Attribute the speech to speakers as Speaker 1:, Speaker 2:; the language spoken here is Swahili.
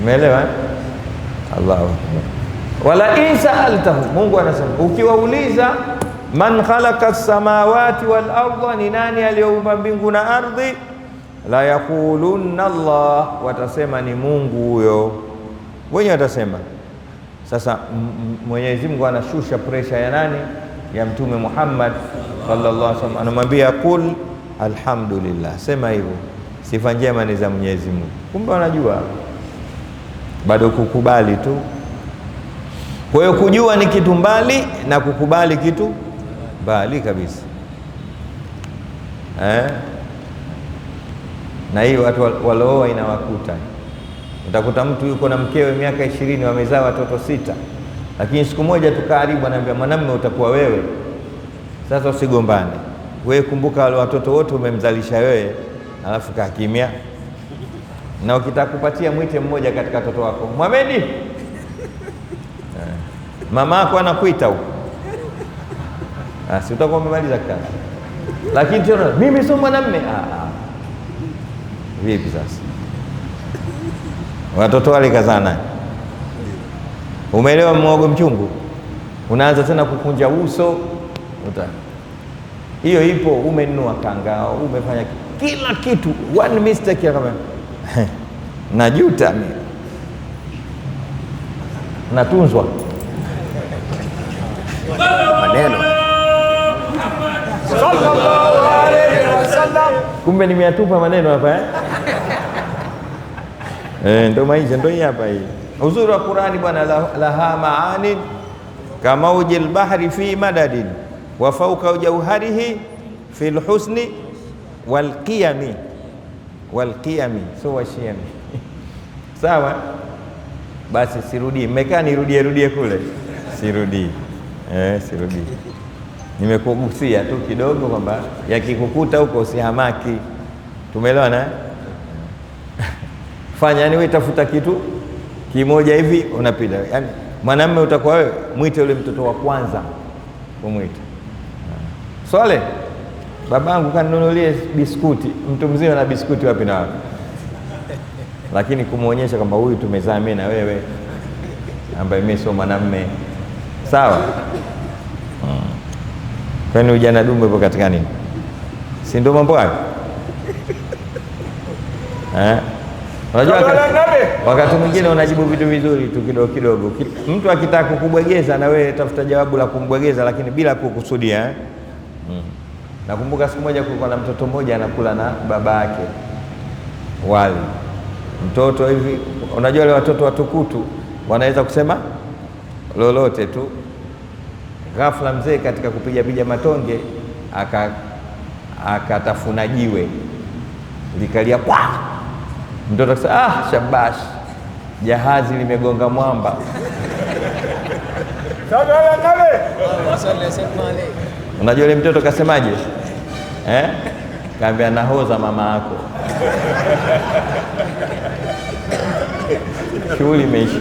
Speaker 1: Umeelewa? Allahu akbar. Wala in sa'altahu, Mungu anasema ukiwauliza man khalaqa as-samawati wal arda, ni nani aliyeumba mbingu na ardhi, la yaqulunna Allah, watasema ni Mungu huyo. Wenye watasema. Sasa Mwenyezi Mungu anashusha pressure ya nani? Ya Mtume Muhammad sallallahu alaihi wasallam, anamwambia qul alhamdulillah, sema hivyo, sifa njema ni za Mwenyezi Mungu. Kumbe wanajua, bado kukubali tu. Kwa hiyo kujua ni kitu mbali na kukubali kitu mbali kabisa. Na hiyo watu walooa inawakuta. Utakuta mtu yuko na mkewe miaka 20, wamezaa watoto 6, lakini siku moja tu karibu anambia mwanamume utakuwa wewe. Sasa usigombane. Wewe kumbuka wale watoto wote umemzalisha wewe, alafu kaa kimya. Na ukitaka kupatia mwite mmoja katika watoto wako, Mohamed, mama yako anakuita huko. Si utakuwa umemaliza kazi. Lakini tena mimi sio mwanamume. Vipi sasa? Watoto wale kazana. Umeelewa mwogo mchungu? Unaanza tena kukunja uso. Hiyo ipo, umenunua kangao, umefanya kila kitu, one mistake ya kama najuta mimi. Natunzwa. Maneno. Sallallahu alayhi wasallam. Kumbe nimeyatupa maneno hapa ndio maisha, ndio hapa hii. Uzuri wa Qur'ani bwana, laha maani kama ujil bahri fi madadin wa fawqa jawharihi fil husni wal qiyami so washiyami. Sawa, basi sirudi, mmekaa nirudie kule, sirudi. Nimekugusia tu kidogo kwamba yakikukuta huko usihamaki. Tumeelewana? Fanya, yani wewe tafuta kitu kimoja hivi unapita. Yani mwanamume utakuwa wewe, mwite yule mtoto wa kwanza, kumwita Swale, babangu kaninunulie biskuti. Mtu mzima na biskuti wapi na wapi? Lakini kumuonyesha kwamba huyu tumezaa mimi na wewe, ambaye mimi sio mwanamume. Sawa? Kwani ujana dumu ipo katika nini? Si ndio mambo hayo? Unajua wakati mwingine unajibu vitu vizuri tu kidogo kidogo. Mtu akitaka kukubwegeza na wewe tafuta jawabu la kumbwegeza, lakini bila kukusudia. Nakumbuka siku moja kulikuwa na mtoto mmoja anakula na baba yake wali. Mtoto hivi, unajua wale watoto watukutu wanaweza kusema lolote tu. Ghafla mzee katika kupiga matonge akatafuna jiwe likalia kwa. Mtoto akasema shabash, jahazi limegonga mwamba. Unajua yule mtoto kasemaje? Kaambia nahoza mama yako. Shughuli imeisha.